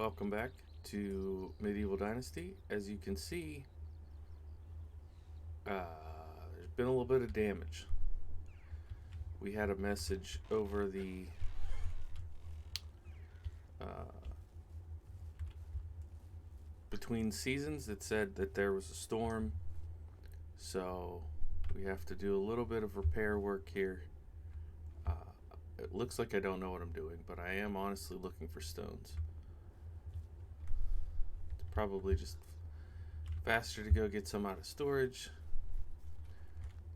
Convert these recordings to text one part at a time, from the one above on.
welcome back to Medieval Dynasty. As you can see, there's been a little bit of damage. We had a message over the between seasons that said that there was a storm, so we have to do a little bit of repair work here. It looks like I don't know what I'm doing, but I am honestly looking for stones. It's probably just faster to go get some out of storage,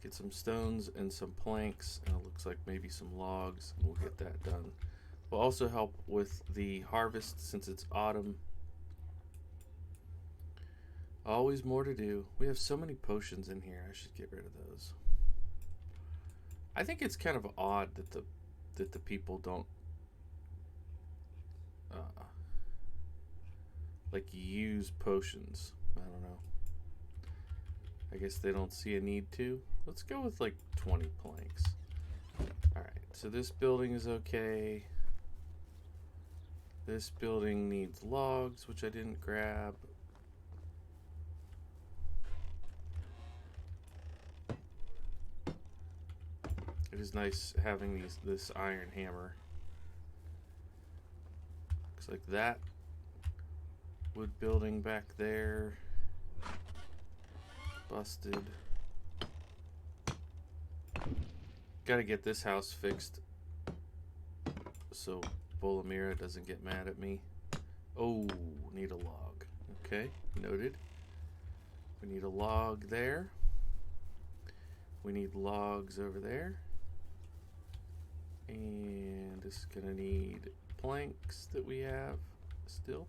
get some stones and some planks, and it looks like maybe some logs, and we'll get that done. Will also help with the harvest since it's autumn. Always more to do. We have so many potions in here. I should get rid of those. I think it's kind of odd that the people don't like use potions. I don't know. I guess they don't see a need to. Let's go with like 20 planks. Alright, so this building is okay. This building needs logs, which I didn't grab. It is nice having this iron hammer. Looks like that wood building back there busted. Gotta get this house fixed so Bolamira doesn't get mad at me. Oh, need a log. Okay, noted. We need a log there. We need logs over there. And this is gonna need planks that we have still.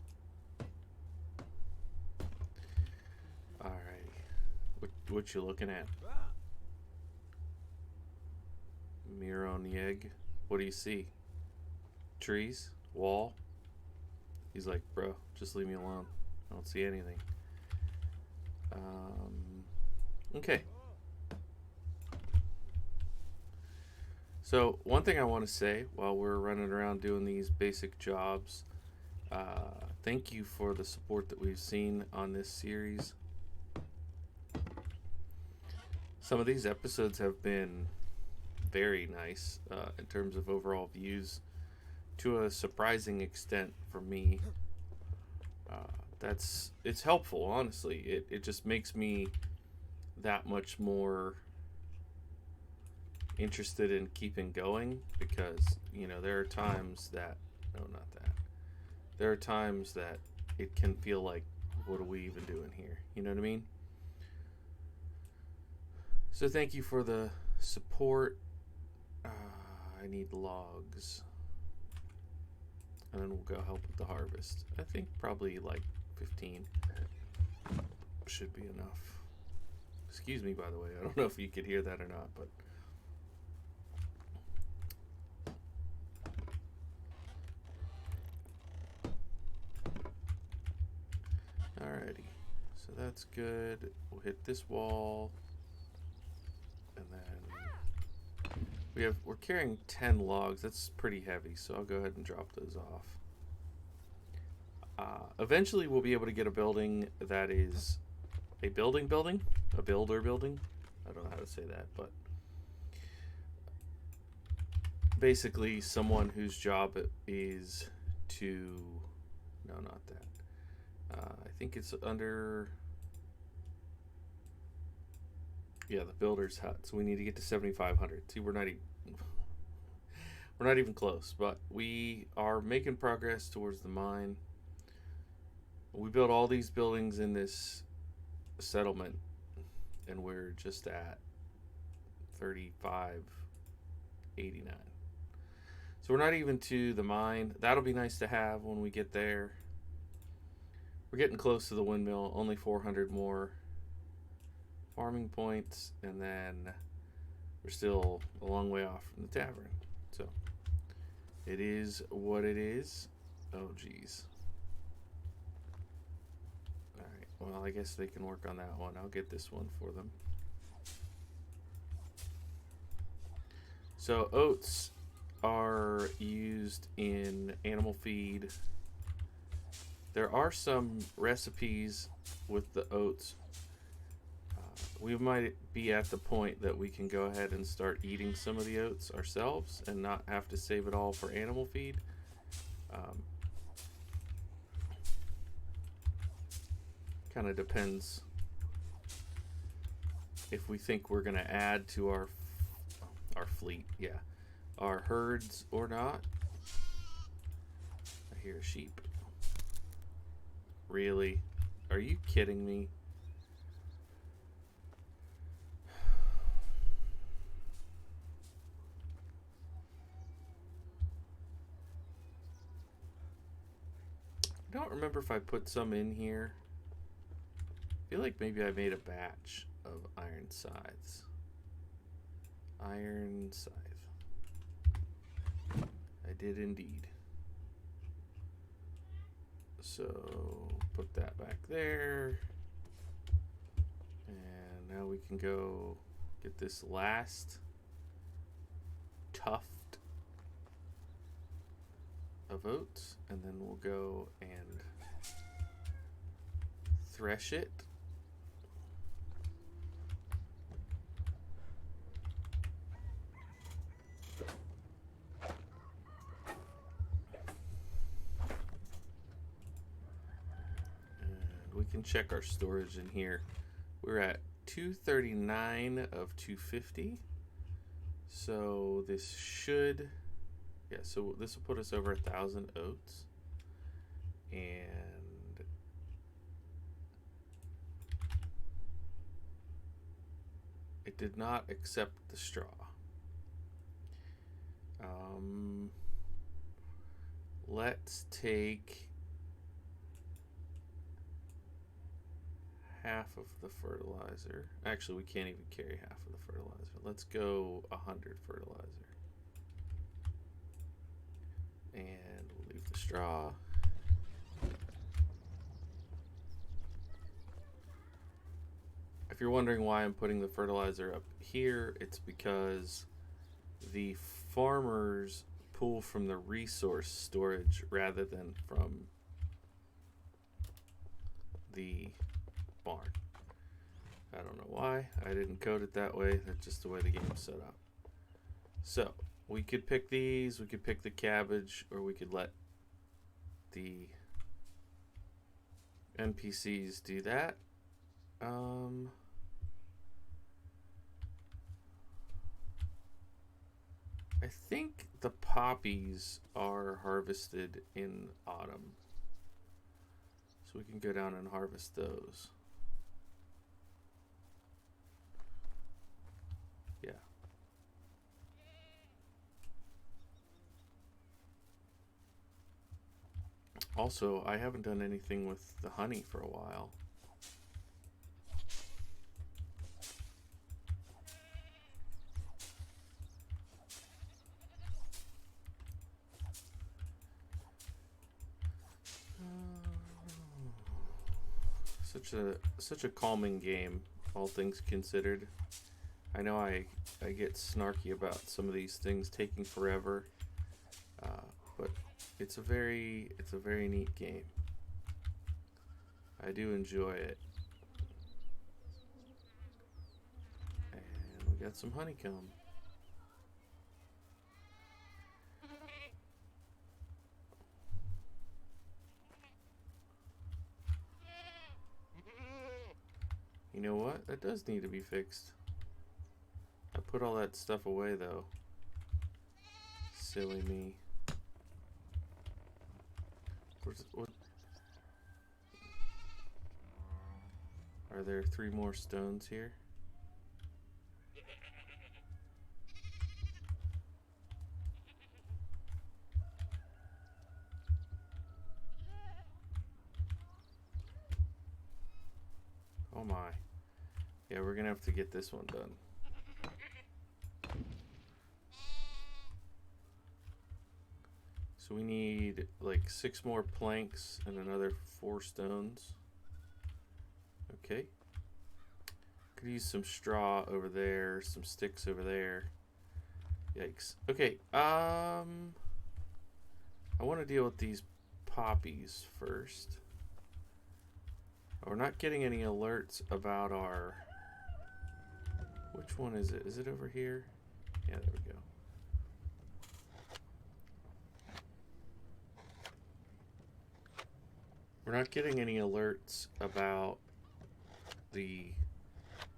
Alrighty. What you looking at? Mirror on the egg. What do you see? Trees? Wall? He's like, bro, just leave me alone. I don't see anything. Okay. So one thing I want to say while we're running around doing these basic jobs, thank you for the support that we've seen on this series. Some of these episodes have been very nice in terms of overall views, to a surprising extent for me. It's helpful, honestly. It just makes me that much more interested in keeping going, because there are times that there are times that it can feel like, what are we even doing here? You know what I mean? So thank you for the support. I need logs, and then we'll go help with the harvest. I think probably like 15 should be enough. Excuse me, by the way. I don't know if you could hear that or not, but alrighty, so that's good. We'll hit this wall, and then we're carrying 10 logs. That's pretty heavy, so I'll go ahead and drop those off. Eventually, we'll be able to get a building that is a builder building. I don't know how to say that, but basically someone whose job is to, no, not that. I think it's under, yeah, the builder's hut. So we need to get to 7,500. See, we're not even close, but we are making progress towards the mine. We built all these buildings in this settlement, and we're just at 3589. So we're not even to the mine. That'll be nice to have when we get there. We're getting close to the windmill. Only 400 more farming points, and then we're still a long way off from the tavern. So it is what it is. Oh geez. Alright, well, I guess they can work on that one. I'll get this one for them. So oats are used in animal feed There are some recipes with the oats. We might be at the point that we can go ahead and start eating some of the oats ourselves and not have to save it all for animal feed. Kind of depends if we think we're going to add to our fleet, our herds or not. I hear a sheep. Really? Are you kidding me? I don't remember if I put some in here. I feel like maybe I made a batch of iron scythes. Iron scythe. I did indeed. So put that back there. And now we can go get this last tuft of oats, and then we'll go and thresh it. We can check our storage in here. We're at 239 of 250. So this should, so this will put us over 1,000 oats. And it did not accept the straw. Let's take half of the fertilizer. Actually, we can't even carry half of the fertilizer. Let's go 100 fertilizer. And we'll leave the straw. If you're wondering why I'm putting the fertilizer up here, it's because the farmers pull from the resource storage rather than from the barn. I don't know why. I didn't code it that way. That's just the way the game's set up. So we could pick these, we could pick the cabbage, or we could let the NPCs do that. I think the poppies are harvested in autumn. So we can go down and harvest those. Yeah. Also, I haven't done anything with the honey for a while. Such a calming game, all things considered. I know I get snarky about some of these things taking forever, but it's a very neat game. I do enjoy it. And we got some honeycomb. You know what? That does need to be fixed. I put all that stuff away though. Silly me. What? Are there 3 more stones here? Oh my. Yeah, we're gonna have to get this one done. So we need like 6 more planks and another 4 stones. Okay. Could use some straw over there, some sticks over there. Yikes. Okay, I want to deal with these poppies first. We're not getting any alerts about our... Which one is it? Is it over here? Yeah, there we go. We're not getting any alerts about the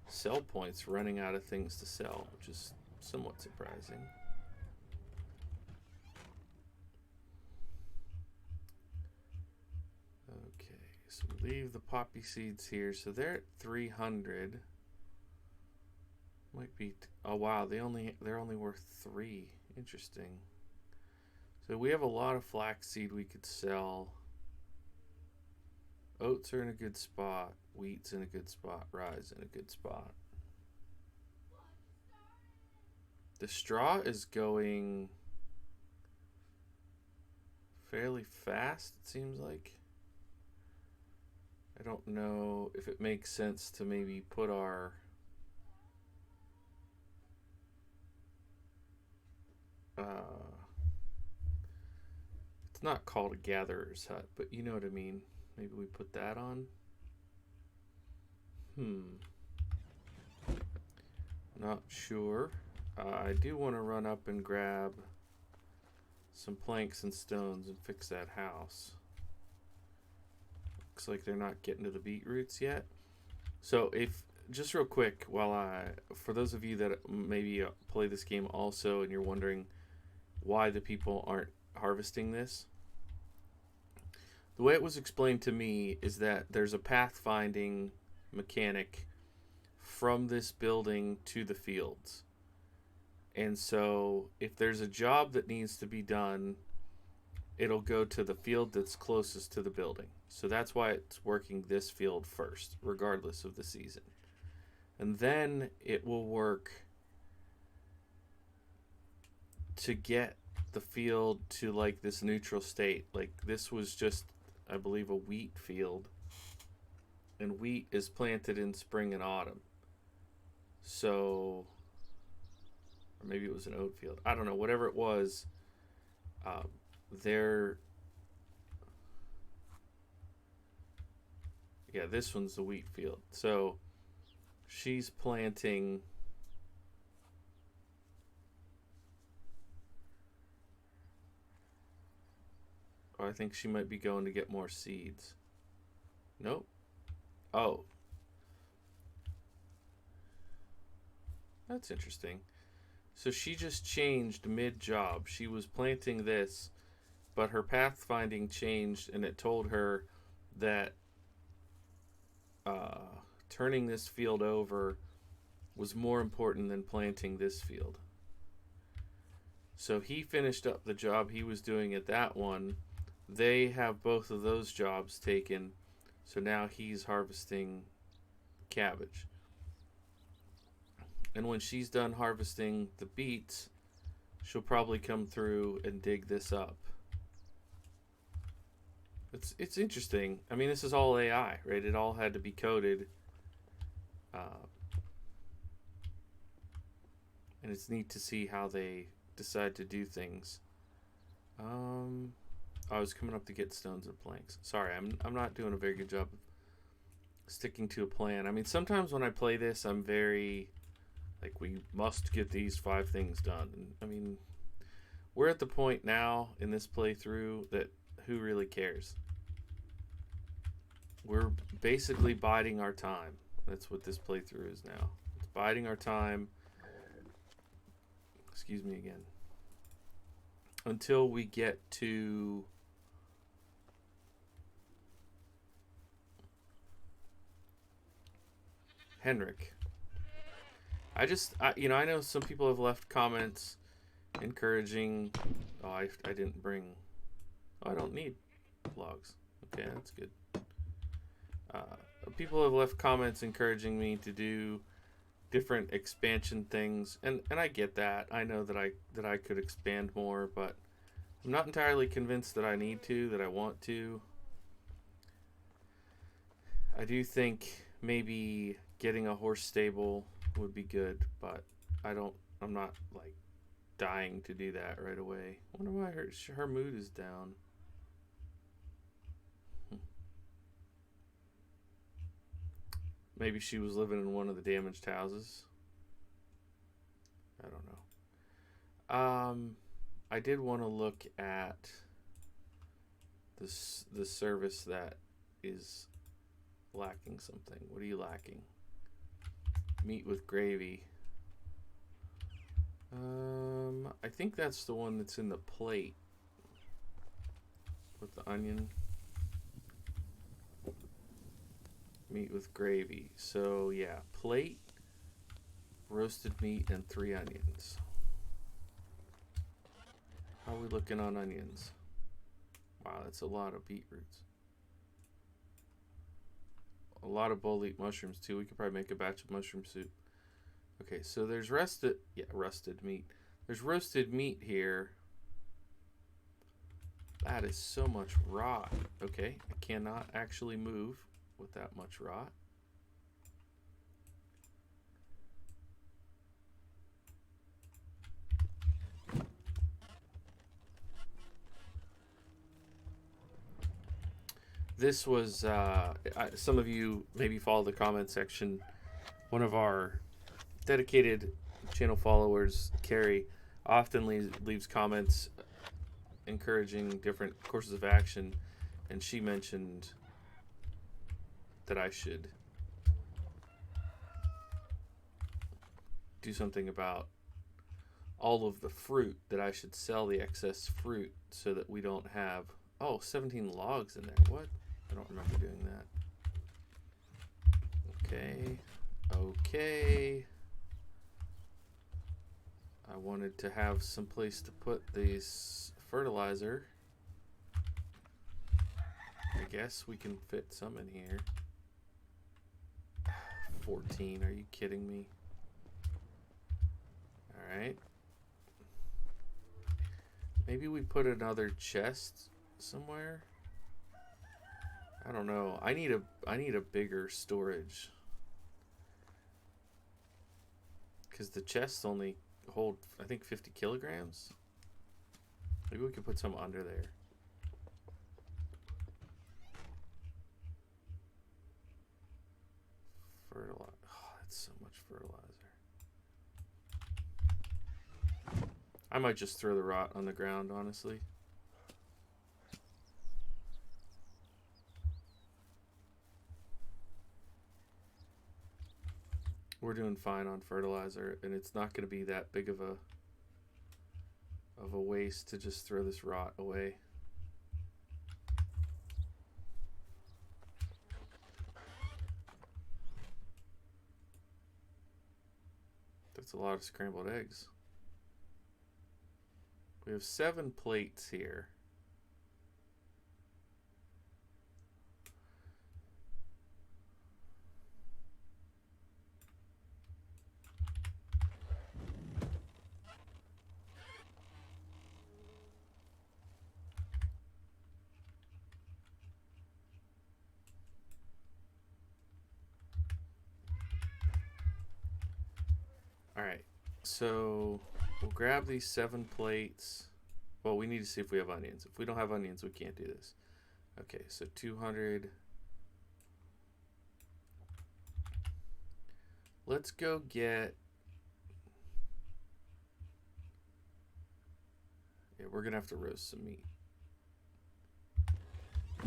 sell points running out of things to sell, which is somewhat surprising. Okay, so we leave the poppy seeds here. So they're at 300. Might be oh wow, they're only worth 3. Interesting. So we have a lot of flaxseed we could sell. Oats are in a good spot. Wheat's in a good spot. Rye's in a good spot. The straw is going fairly fast, it seems like. I don't know if it makes sense to maybe put our it's not called a gatherer's hut, but you know what I mean. Maybe we put that on. Not sure. I do want to run up and grab some planks and stones and fix that house. Looks like they're not getting to the beetroots yet. So if, just real quick, for those of you that maybe play this game also and you're wondering why the people aren't harvesting this, the way it was explained to me is that there's a pathfinding mechanic from this building to the fields. And so if there's a job that needs to be done, it'll go to the field that's closest to the building. So that's why it's working this field first, regardless of the season. And then it will work to get the field to like this neutral state. Like this was just, I believe, a wheat field. And wheat is planted in spring and autumn. So, or maybe it was an oat field. I don't know. Whatever it was, yeah, this one's the wheat field. So she's planting I think she might be going to get more seeds. Nope. Oh. That's interesting. So she just changed mid-job. She was planting this, but her pathfinding changed, and it told her that turning this field over was more important than planting this field. So he finished up the job he was doing at that one. They have both of those jobs taken, so now he's harvesting cabbage. And when she's done harvesting the beets, she'll probably come through and dig this up. It's interesting. I mean, this is all AI, right? It all had to be coded. And it's neat to see how they decide to do things. I was coming up to get stones and planks. Sorry, I'm not doing a very good job of sticking to a plan. I mean, sometimes when I play this, I'm very like, we must get these 5 things done. And I mean, we're at the point now in this playthrough that who really cares? We're basically biding our time. That's what this playthrough is now. It's biding our time. Excuse me again. Until we get to Henrik. I know some people have left comments encouraging. Oh, I didn't bring. Oh, I don't need logs. Okay, that's good. People have left comments encouraging me to do different expansion things, and I get that. I know that I could expand more, but I'm not entirely convinced that I need to, that I want to. I do think maybe getting a horse stable would be good, but I'm not like dying to do that right away. I wonder why her mood is down. Maybe she was living in one of the damaged houses. I don't know. I did want to look at the service that is lacking something. What are you lacking? Meat with gravy. I think that's the one that's in the plate with the onion. Meat with gravy. So yeah, plate, roasted meat, and 3 onions. How are we looking on onions? Wow, that's a lot of beetroots. A lot of bolete mushrooms too. We could probably make a batch of mushroom soup. Okay, so there's rusted meat. There's roasted meat here. That is so much rot. Okay, I cannot actually move with that much rot. This was, some of you maybe follow the comment section. One of our dedicated channel followers, Carrie, often leaves comments encouraging different courses of action, and she mentioned that I should do something about all of the fruit, that I should sell the excess fruit so that we don't have 17 logs in there. What? I don't remember doing that. Okay. I wanted to have some place to put these fertilizer. I guess we can fit some in here. 14, are you kidding me? Alright. Maybe we put another chest somewhere? I don't know. I need a bigger storage. Because the chests only hold, I think, 50 kilograms. Maybe we could put some under there. Fertilizer. Oh, that's so much fertilizer. I might just throw the rot on the ground, honestly. We're doing fine on fertilizer, and it's not going to be that big of a waste to just throw this rot away. That's a lot of scrambled eggs. We have 7 plates here. Alright, so we'll grab these 7 plates. Well, we need to see if we have onions. If we don't have onions, we can't do this. Okay, so 200. Let's go get... Yeah, we're going to have to roast some meat.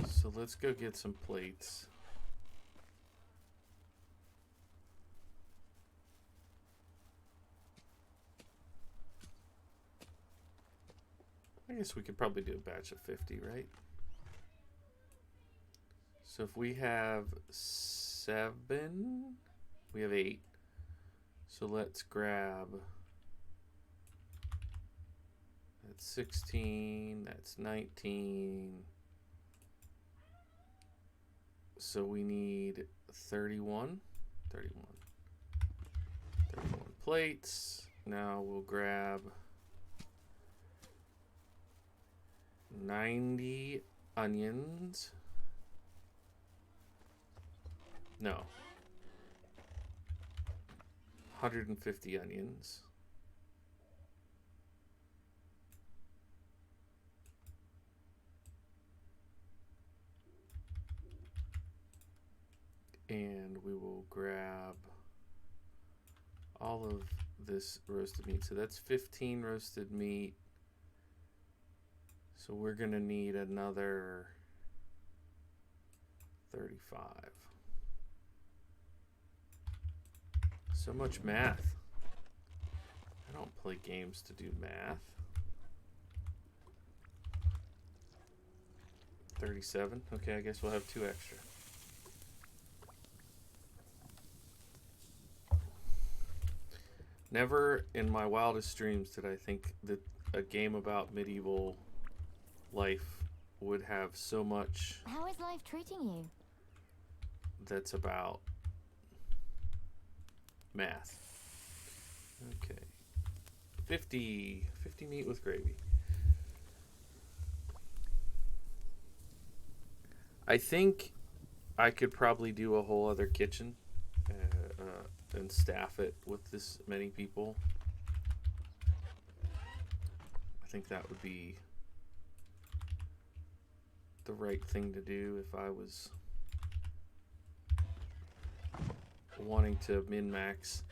So let's go get some plates. I guess we could probably do a batch of 50, right? So if we have 7, we have 8. So let's grab, that's 16, that's 19. So we need 31 plates. Now we'll grab 90 onions. No. 150 onions. And we will grab all of this roasted meat. So that's 15 roasted meat. So we're going to need another 35. So much math. I don't play games to do math. 37. Okay, I guess we'll have 2 extra. Never in my wildest dreams did I think that a game about medieval life would have so much. How is life treating you? That's about math. Okay. 50 meat with gravy. I think I could probably do a whole other kitchen and staff it with this many people. I think that would be the right thing to do if I was wanting to min-max.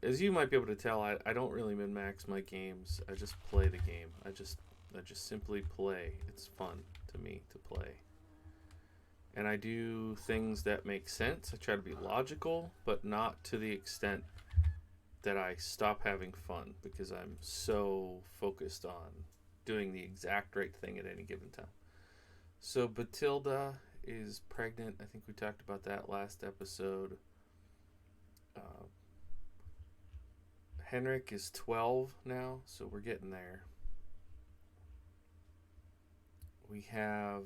As you might be able to tell, I don't really min-max my games. I just play the game. I just simply play. It's fun to me to play. And I do things that make sense. I try to be logical, but not to the extent that I stop having fun because I'm so focused on doing the exact right thing at any given time. So Batilda is pregnant. I think we talked about that last episode. Henrik is 12 now, so we're getting there. We have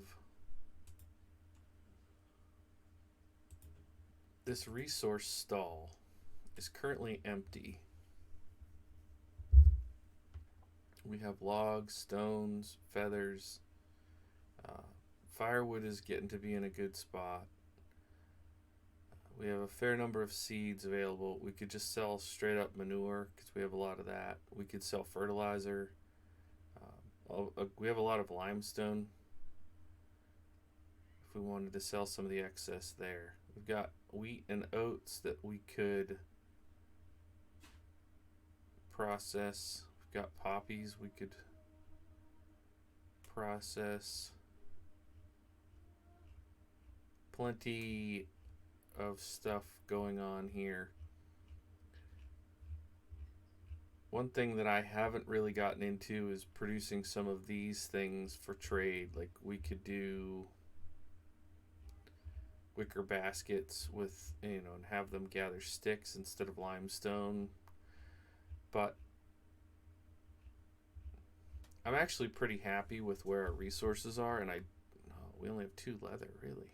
this resource stall is currently empty. We have logs, stones, feathers. Firewood is getting to be in a good spot. We have a fair number of seeds available. We could just sell straight up manure because we have a lot of that. We could sell fertilizer. We have a lot of limestone if we wanted to sell some of the excess there. We've got wheat and oats that we could process. We've got poppies we could process. Plenty of stuff going on here. One thing that I haven't really gotten into is producing some of these things for trade. Like we could do wicker baskets with, and have them gather sticks instead of limestone. But I'm actually pretty happy with where our resources are, and we only have 2 leather, really.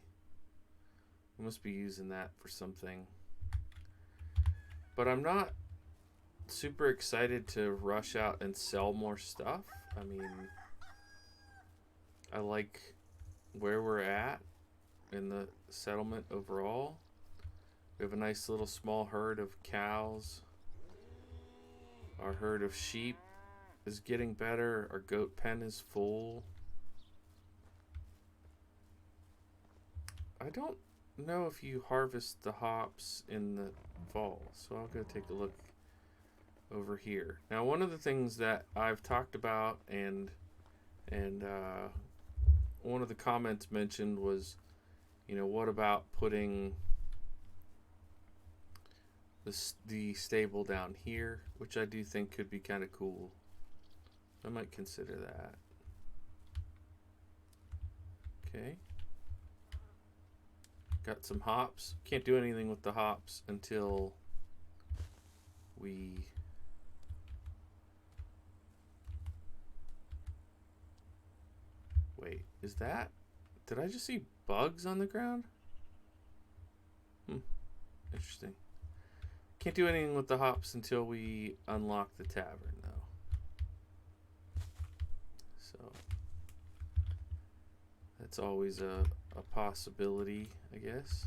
We must be using that for something. But I'm not super excited to rush out and sell more stuff. I mean, I like where we're at in the settlement overall. We have a nice little small herd of cows. Our herd of sheep is getting better. Our goat pen is full. I don't know if you harvest the hops in the fall, so I'll go take a look over here. Now, one of the things that I've talked about and one of the comments mentioned was, what about putting the stable down here, which I do think could be kind of cool. I might consider that. Okay. Got some hops. Can't do anything with the hops until we wait. Is that? Did I just see bugs on the ground? Interesting. Can't do anything with the hops until we unlock the tavern, though. So that's always a possibility, I guess.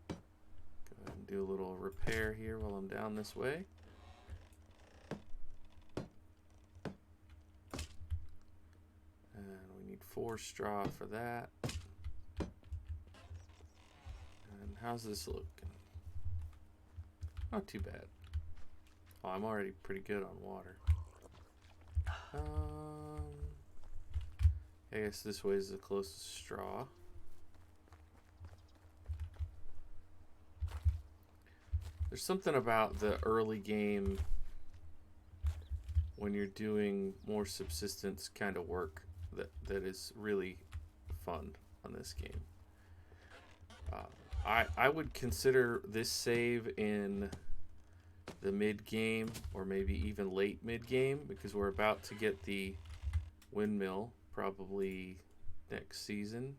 Go ahead and do a little repair here while I'm down this way. And we need 4 straw for that. And how's this looking? Not too bad. Oh, I'm already pretty good on water. I guess this way is the closest straw. There's something about the early game when you're doing more subsistence kind of work that is really fun on this game. I would consider this save in the mid game or maybe even late mid game, because we're about to get the windmill probably next season.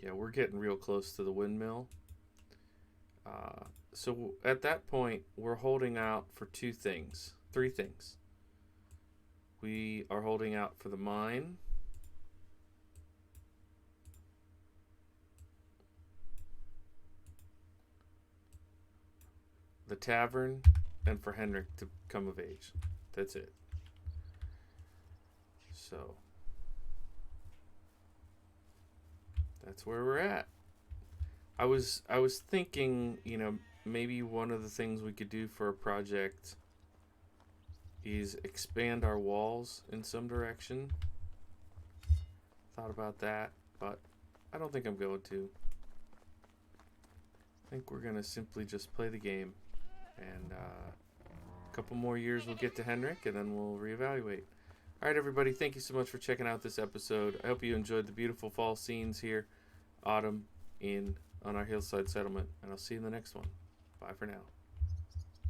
Yeah, we're getting real close to the windmill. So at that point, we're holding out for 3 things. We are holding out for the mine, the tavern, and for Henrik to come of age. That's it. So that's where we're at. I was thinking, you know, maybe one of the things we could do for a project is expand our walls in some direction. Thought about that, but I don't think I'm going to. I think we're going to simply just play the game. And a couple more years we'll get to Henrik, and then we'll reevaluate. All right, everybody, thank you so much for checking out this episode. I hope you enjoyed the beautiful fall scenes here, autumn on our hillside settlement, and I'll see you in the next one. Bye for now.